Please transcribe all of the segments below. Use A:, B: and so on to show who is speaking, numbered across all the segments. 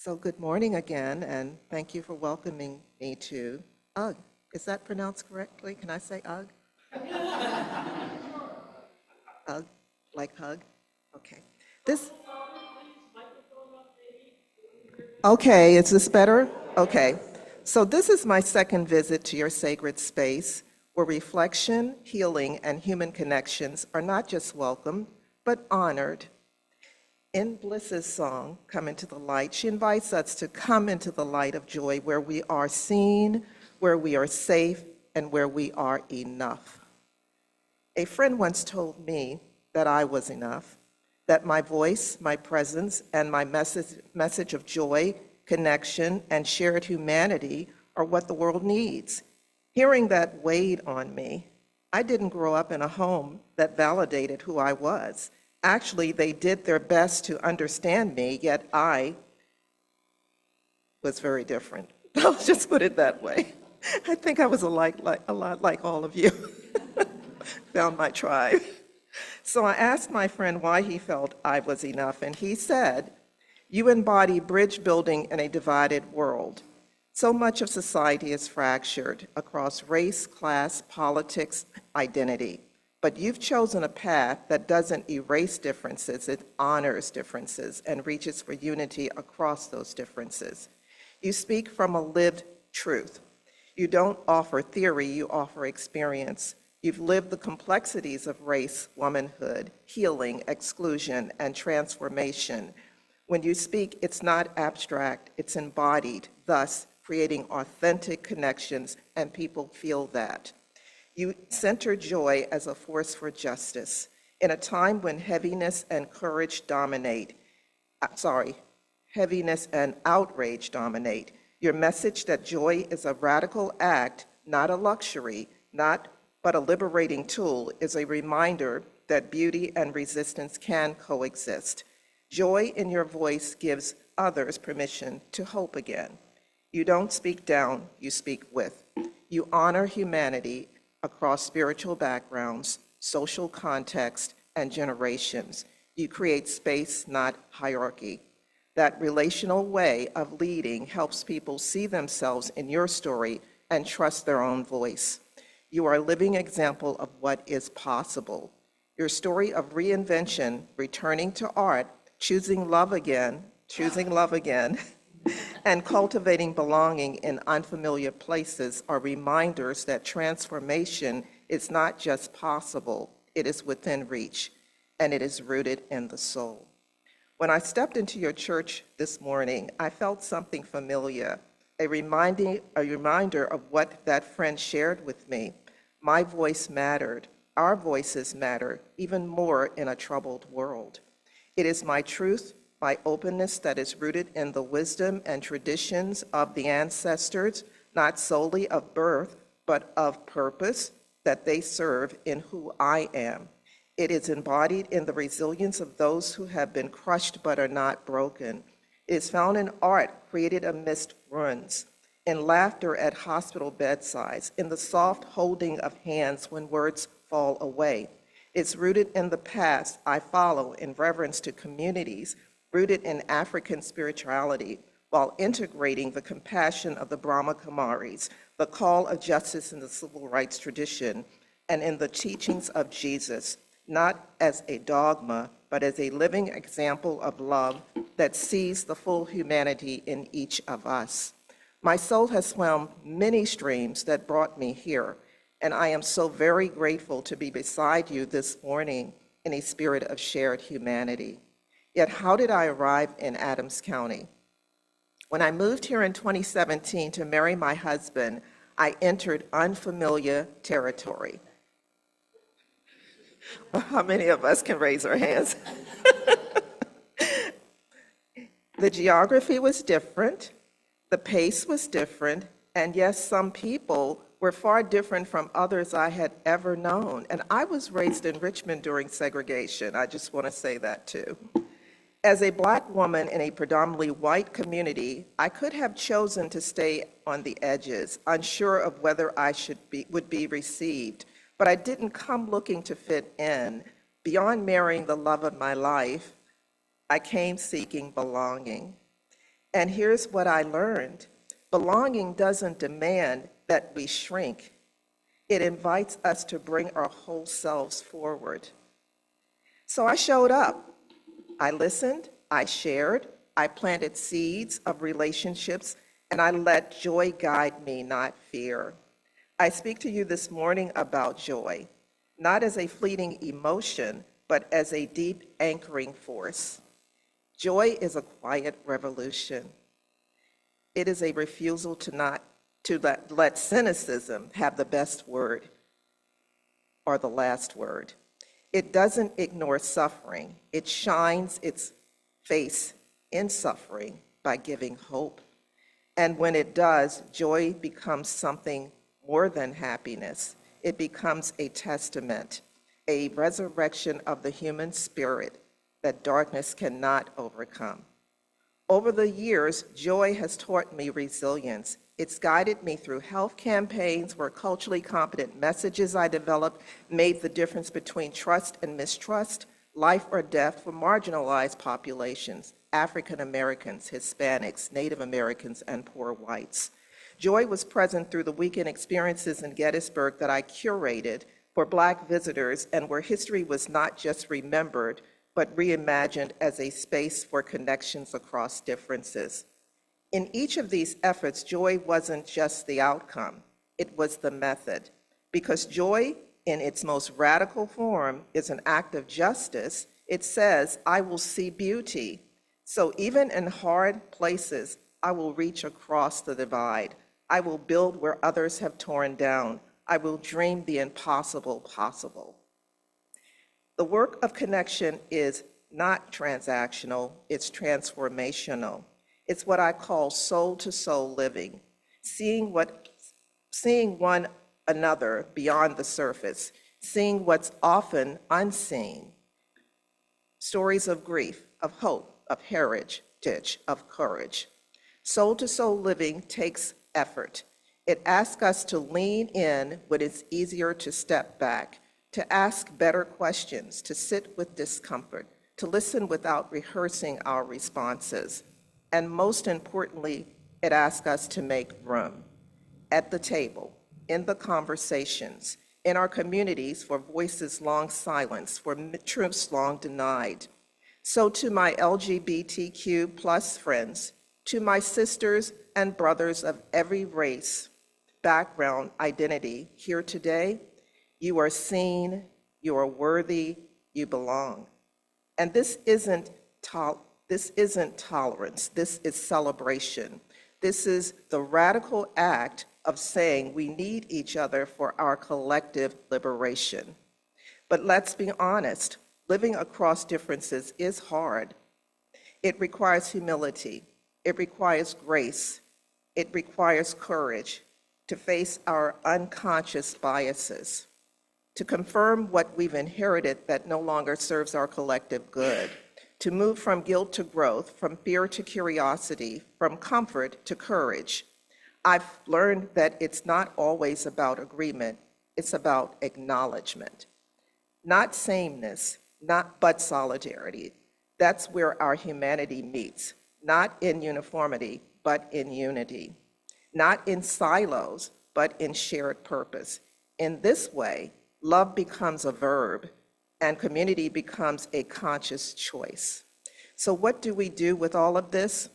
A: So good morning again, and thank you for welcoming me to UGG. Is that pronounced correctly? Can I say UGG? UGG, like hug? Okay. This, okay, is this better? Okay. So this is my second visit to your sacred space, where reflection, healing, and human connections are not just welcomed, but honored. In Bliss's song, Come Into the Light, she invites us to come into the light of joy where we are seen, where we are safe, and where we are enough. A friend once told me that I was enough, that my voice, my presence, and my message of joy, connection, and shared humanity are what the world needs. Hearing that weighed on me. I didn't grow up in a home that validated who I was. Actually, they did their best to understand me, yet I was very different. I'll just put it that way. I think I was a lot like all of you. Found my tribe. So I asked my friend why he felt I was enough, and he said, "You embody bridge building in a divided world. So much of society is fractured across race, class, politics, identity. But you've chosen a path that doesn't erase differences, it honors differences and reaches for unity across those differences. You speak from a lived truth. You don't offer theory, you offer experience. You've lived the complexities of race, womanhood, healing, exclusion, and transformation. When you speak, it's not abstract, it's embodied, thus creating authentic connections, and people feel that. You center joy as a force for justice. In a time when heaviness and heaviness and outrage dominate, your message that joy is a radical act, not a luxury, but a liberating tool, is a reminder that beauty and resistance can coexist. Joy in your voice gives others permission to hope again. You don't speak down, you speak with. You honor humanity across spiritual backgrounds, social context, and generations. You create space, not hierarchy. That relational way of leading helps people see themselves in your story and trust their own voice. You are a living example of what is possible. Your story of reinvention, returning to art, choosing love again, and cultivating belonging in unfamiliar places are reminders that transformation is not just possible, it is within reach, and it is rooted in the soul. When I stepped into your church this morning, I felt something familiar, a reminder of what that friend shared with me. My voice mattered. Our voices matter even more in a troubled world. It is my truth, my openness that is rooted in the wisdom and traditions of the ancestors, not solely of birth, but of purpose that they serve in who I am. It is embodied in the resilience of those who have been crushed but are not broken. It is found in art created amidst ruins, in laughter at hospital bedsides, in the soft holding of hands when words fall away. It's rooted in the past I follow in reverence to communities, rooted in African spirituality, while integrating the compassion of the Brahma Kumaris, the call of justice in the civil rights tradition, and in the teachings of Jesus, not as a dogma, but as a living example of love that sees the full humanity in each of us. My soul has swum many streams that brought me here, and I am so very grateful to be beside you this morning in a spirit of shared humanity. Yet how did I arrive in Adams County? When I moved here in 2017 to marry my husband, I entered unfamiliar territory. How many of us can raise our hands? The geography was different, the pace was different, and yes, some people were far different from others I had ever known. And I was raised in Richmond during segregation. I just want to say that too. As a Black woman in a predominantly white community, I could have chosen to stay on the edges, unsure of whether I would be received, but I didn't come looking to fit in. Beyond marrying the love of my life, I came seeking belonging. And here's what I learned. Belonging doesn't demand that we shrink. It invites us to bring our whole selves forward. So I showed up. I listened, I shared, I planted seeds of relationships, and I let joy guide me, not fear. I speak to you this morning about joy, not as a fleeting emotion, but as a deep anchoring force. Joy is a quiet revolution. It is a refusal to let cynicism have the best word or the last word. It doesn't ignore suffering. It shines its face in suffering by giving hope. And when it does, joy becomes something more than happiness. It becomes a testament, a resurrection of the human spirit that darkness cannot overcome. Over the years, joy has taught me resilience. It's guided me through health campaigns where culturally competent messages I developed made the difference between trust and mistrust, life or death for marginalized populations, African Americans, Hispanics, Native Americans, and poor whites. Joy was present through the weekend experiences in Gettysburg that I curated for Black visitors and where history was not just remembered, but reimagined as a space for connections across differences. In each of these efforts, joy wasn't just the outcome, it was the method. Because joy, in its most radical form, is an act of justice. It says, I will see beauty. So even in hard places, I will reach across the divide. I will build where others have torn down. I will dream the impossible possible. The work of connection is not transactional, it's transformational. It's what I call soul-to-soul living, seeing one another beyond the surface, seeing what's often unseen. Stories of grief, of hope, of heritage, of courage. Soul-to-soul living takes effort. It asks us to lean in when it's easier to step back, to ask better questions, to sit with discomfort, to listen without rehearsing our responses. And most importantly, it asks us to make room at the table, in the conversations, in our communities for voices long silenced, for truths long denied. So to my LGBTQ plus friends, to my sisters and brothers of every race, background, identity here today, you are seen, you are worthy, you belong. And this isn't tolerance, this is celebration. This is the radical act of saying we need each other for our collective liberation. But let's be honest, living across differences is hard. It requires humility, it requires grace, it requires courage to face our unconscious biases, to confirm what we've inherited that no longer serves our collective good, to move from guilt to growth, from fear to curiosity, from comfort to courage. I've learned that it's not always about agreement, it's about acknowledgement. Not sameness, but solidarity. That's where our humanity meets, not in uniformity, but in unity. Not in silos, but in shared purpose. In this way, love becomes a verb, and community becomes a conscious choice. So what do we do with all of this?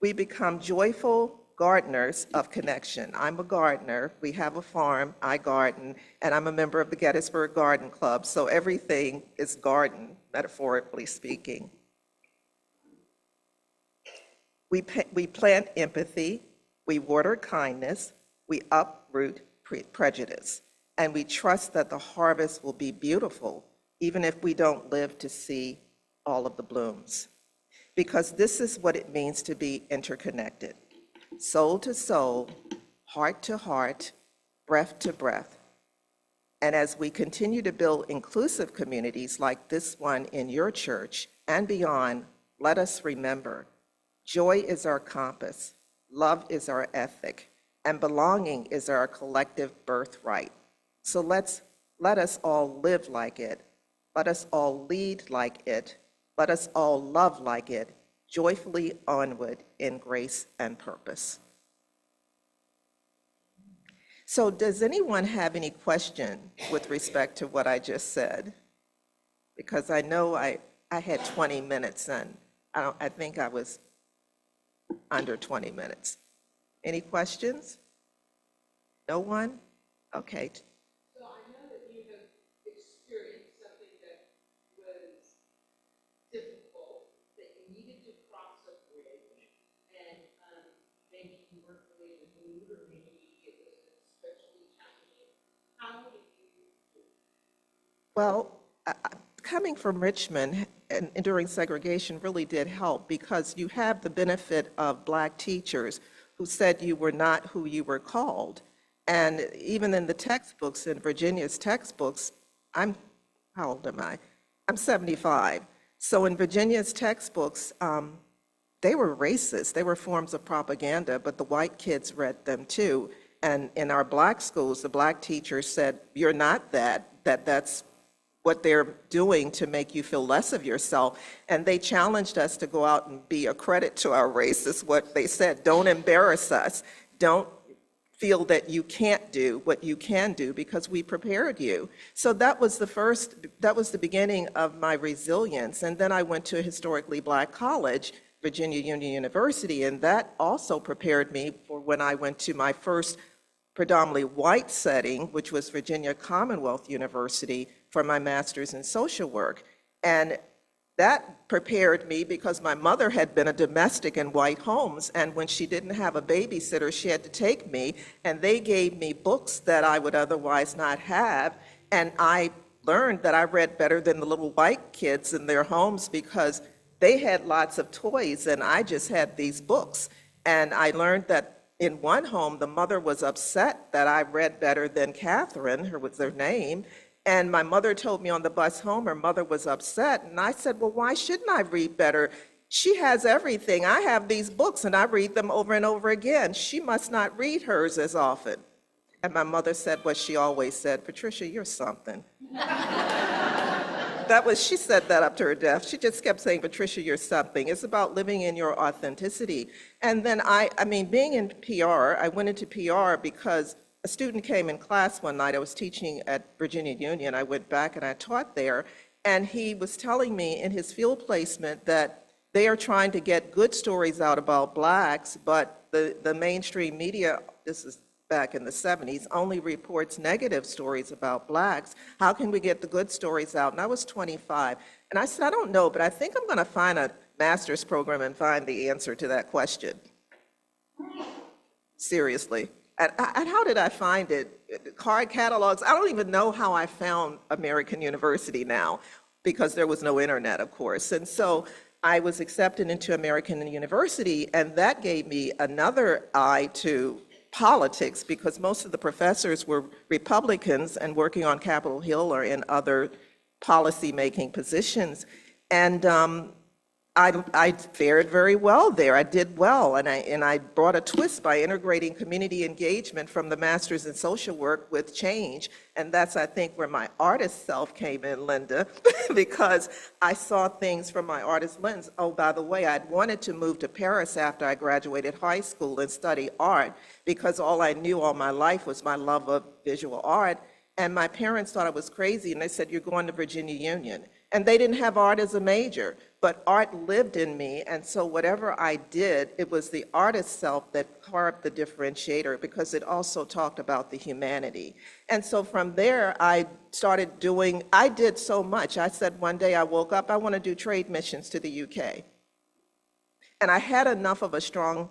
A: We become joyful gardeners of connection. I'm a gardener, we have a farm, I garden, and I'm a member of the Gettysburg Garden Club, so everything is garden, metaphorically speaking. We plant empathy, we water kindness, we uproot prejudice, and we trust that the harvest will be beautiful, even if we don't live to see all of the blooms. Because this is what it means to be interconnected. Soul to soul, heart to heart, breath to breath. And as we continue to build inclusive communities like this one in your church and beyond, let us remember, joy is our compass, love is our ethic, and belonging is our collective birthright. So let us all live like it. Let us all lead like it. Let us all love like it. joyfully onward in grace and purpose. So does anyone have any question with respect to what I just said? Because I know I had 20 minutes and I think I was under 20 minutes. Any questions? No one? Okay.
B: So I know that you have experienced something that was difficult, that you needed to cross a bridge, and maybe you weren't really in the mood, or maybe it was especially challenging. How did you do it?
A: Well, coming from Richmond and during segregation really did help because you have the benefit of Black teachers who said you were not who you were called. And even in the textbooks, in Virginia's textbooks, how old am I? I'm 75. So in Virginia's textbooks, they were racist. They were forms of propaganda, but the white kids read them too. And in our Black schools, the Black teachers said, you're not that's what they're doing to make you feel less of yourself. And they challenged us to go out and be a credit to our race, is what they said. Don't embarrass us. Don't feel that you can't do what you can do because we prepared you. So that was the beginning of my resilience. And then I went to a historically Black college, Virginia Union University, and that also prepared me for when I went to my first predominantly white setting, which was Virginia Commonwealth University, for my master's in social work. And that prepared me because my mother had been a domestic in white homes, and when she didn't have a babysitter, she had to take me, and they gave me books that I would otherwise not have, and I learned that I read better than the little white kids in their homes because they had lots of toys, and I just had these books. And I learned that in one home, the mother was upset that I read better than Catherine, her was their name, and my mother told me on the bus home her mother was upset, and I said, well, why shouldn't I read better? She has everything. I have these books, and I read them over and over again. She must not read hers as often. And my mother said what she always said, Patricia, you're something. She said that up to her death. She just kept saying, Patricia, you're something. It's about living in your authenticity. And then being in PR, I went into PR because a student came in class one night. I was teaching at Virginia Union. I went back and I taught there. And he was telling me in his field placement that they are trying to get good stories out about Blacks, but the mainstream media, this is back in the 70s, only reports negative stories about Blacks. How can we get the good stories out? And I was 25. And I said, I don't know, but I think I'm going to find a master's program and find the answer to that question. Seriously. And how did I find it? Card catalogs. I don't even know how I found American University now because there was no internet, of course. And so I was accepted into American University, and that gave me another eye to politics because most of the professors were Republicans and working on Capitol Hill or in other policy-making positions. And I fared very well there. I did well, and I brought a twist by integrating community engagement from the master's in social work with change, and that's, I think, where my artist self came in, Linda, because I saw things from my artist lens. Oh, by the way, I'd wanted to move to Paris after I graduated high school and study art because all I knew all my life was my love of visual art, and my parents thought I was crazy, and they said, you're going to Virginia Union. And they didn't have art as a major, but art lived in me, and so whatever I did, it was the artist self that carved the differentiator because it also talked about the humanity. And so from there, I did so much. I said one day I woke up, I want to do trade missions to the UK. And I had enough of a strong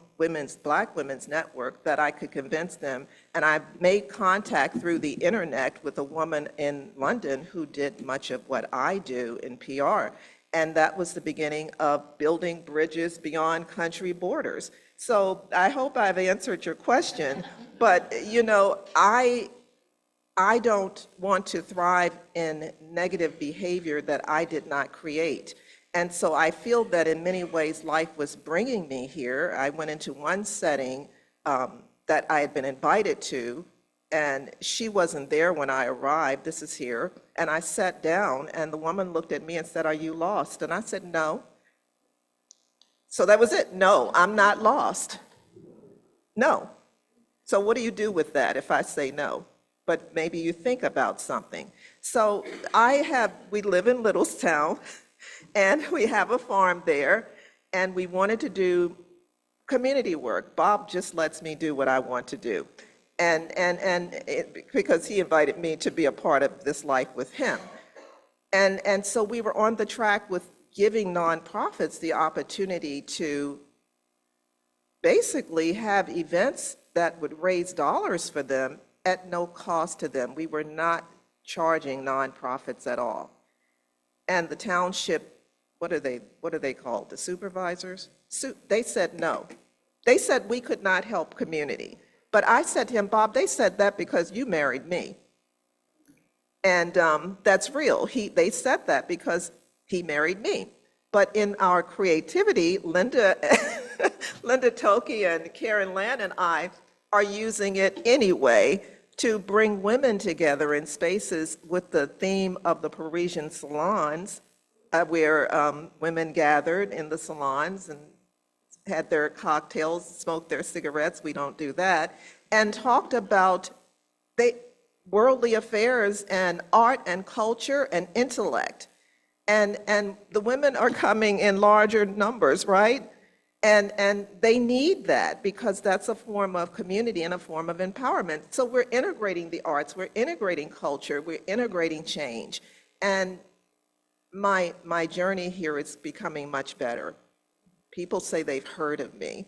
A: Black women's network that I could convince them. And I made contact through the internet with a woman in London who did much of what I do in PR. And that was the beginning of building bridges beyond country borders. So I hope I've answered your question. But, I don't want to thrive in negative behavior that I did not create. And so I feel that in many ways life was bringing me here. I went into one setting that I had been invited to, and she wasn't there when I arrived. This is here. And I sat down, and the woman looked at me and said, are you lost? And I said, no. So that was it. No, I'm not lost. No. So what do you do with that if I say no? But maybe you think about something. So we live in Littlestown, and we have a farm there, and we wanted to do community work. Bob just lets me do what I want to do. Because he invited me to be a part of this life with him. And so we were on the track with giving nonprofits the opportunity to basically have events that would raise dollars for them at no cost to them. We were not charging nonprofits at all. And the township, what are they called? The supervisors? They said no. They said we could not help community. But I said to him, Bob, they said that because you married me. And that's real. They said that because he married me. But in our creativity, Linda Toki and Karen Land and I are using it anyway to bring women together in spaces with the theme of the Parisian salons, where women gathered in the salons and had their cocktails, smoked their cigarettes, we don't do that, and talked about worldly affairs and art and culture and intellect. And the women are coming in larger numbers, right? And they need that because that's a form of community and a form of empowerment. So we're integrating the arts, we're integrating culture, we're integrating change. And my journey here is becoming much better. People say they've heard of me.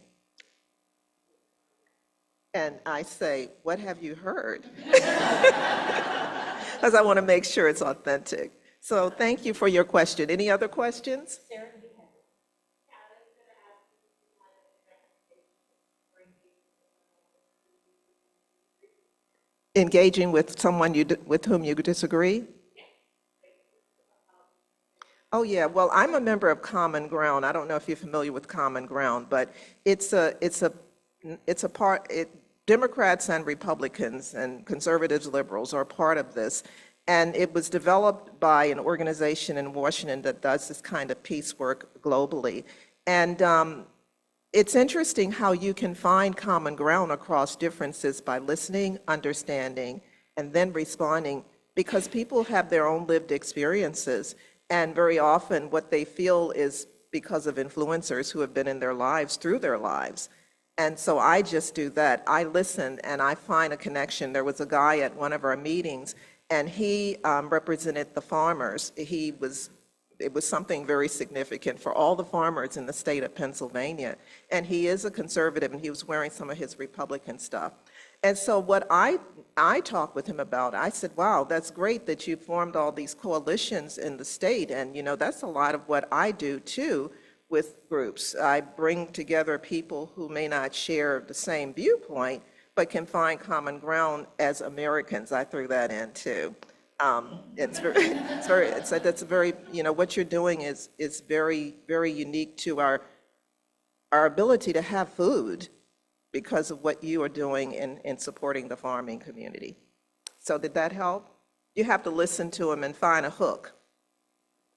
A: And I say, what have you heard? Because I want to make sure it's authentic. So thank you for your question. Any other questions?
B: Sarah,
A: Engaging with someone with whom you disagree? Oh, yeah. Well, I'm a member of Common Ground. I don't know if you're familiar with Common Ground, but Democrats and Republicans and conservatives, liberals are part of this. And it was developed by an organization in Washington that does this kind of peace work globally. And it's interesting how you can find common ground across differences by listening, understanding, and then responding, because people have their own lived experiences. And very often what they feel is because of influencers who have been in their lives through their lives. And so I just do that. I listen and I find a connection. There was a guy at one of our meetings, and he represented the farmers. It was something very significant for all the farmers in the state of Pennsylvania. And he is a conservative, and he was wearing some of his Republican stuff. And so what I talked with him about, I said, wow, that's great that you formed all these coalitions in the state. And, that's a lot of what I do, too, with groups. I bring together people who may not share the same viewpoint, but can find common ground as Americans. I threw that in, too. That's very, what you're doing is very, very unique to our ability to have food because of what you are doing in supporting the farming community. So did that help? You have to listen to them and find a hook,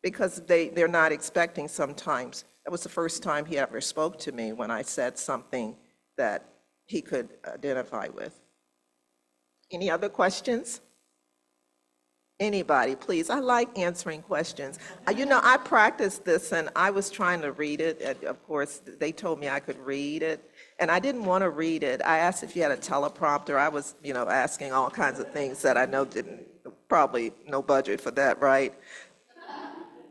A: because they're not expecting sometimes. That was the first time he ever spoke to me, when I said something that he could identify with. Any other questions? Anybody, please. I like answering questions. I practiced this, and I was trying to read it. And of course, they told me I could read it, and I didn't want to read it. I asked if you had a teleprompter. I was, asking all kinds of things that I know probably no budget for that, right?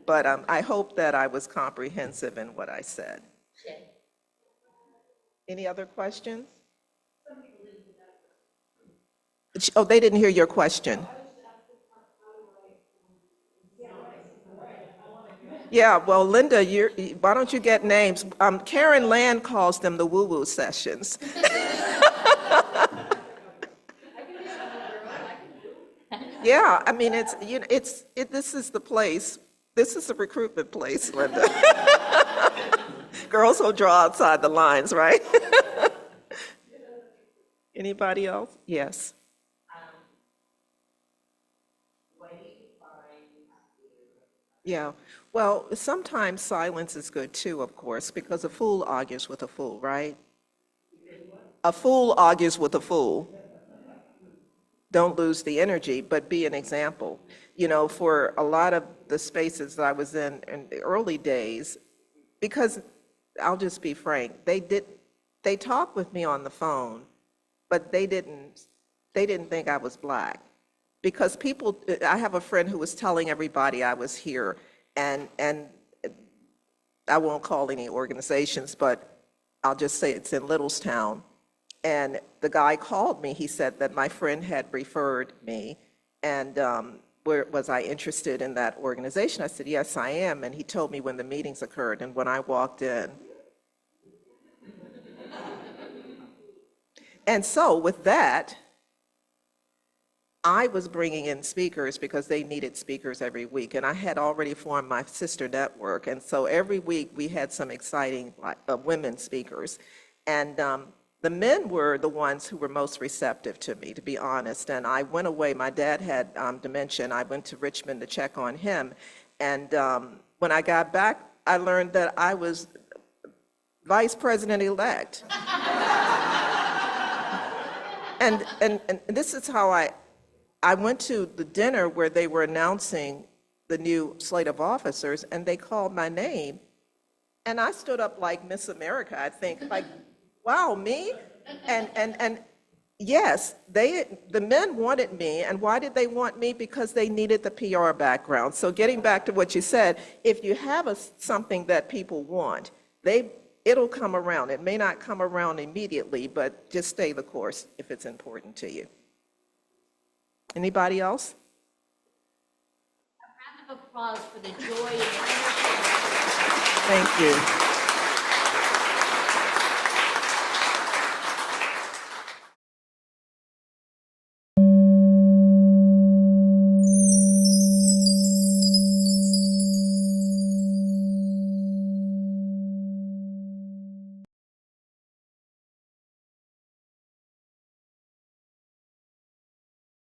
A: But I hope that I was comprehensive in what I said. Any other questions? Oh, they didn't hear your question. Yeah, well, Linda, why don't you get names? Karen Land calls them the woo-woo sessions. Yeah, I mean, this is the place. This is the recruitment place, Linda. Girls will draw outside the lines, right? Anybody else? Yes. Yeah. Well, sometimes silence is good too, of course, because a fool argues with a fool, right? A fool argues with a fool. Don't lose the energy, but be an example. You know, for a lot of the spaces that I was in the early days, because I'll just be frank, they talked with me on the phone, but they didn't think I was black. Because people, I have a friend who was telling everybody I was here, and I won't call any organizations, but I'll just say it's in Littlestown. And the guy called me. He said that my friend had referred me, and was I interested in that organization? I said, yes, I am. And he told me when the meetings occurred. And when I walked in, and so with that, I was bringing in speakers because they needed speakers every week, and I had already formed my sister network, and so every week we had some exciting women speakers, and the men were the ones who were most receptive to me, to be honest. And I went away. My dad had dementia, and I went to Richmond to check on him, and when I got back, I learned that I was vice president-elect. And this is how I went to the dinner where they were announcing the new slate of officers, and they called my name, and I stood up like Miss America, I think, like, wow, me? And yes, the men wanted me, and why did they want me? Because they needed the PR background. So getting back to what you said, if you have something that people want, it'll come around. It may not come around immediately, but just stay the course if it's important to you. Anybody else?
B: A round of applause for the joy and energy.
A: Thank you.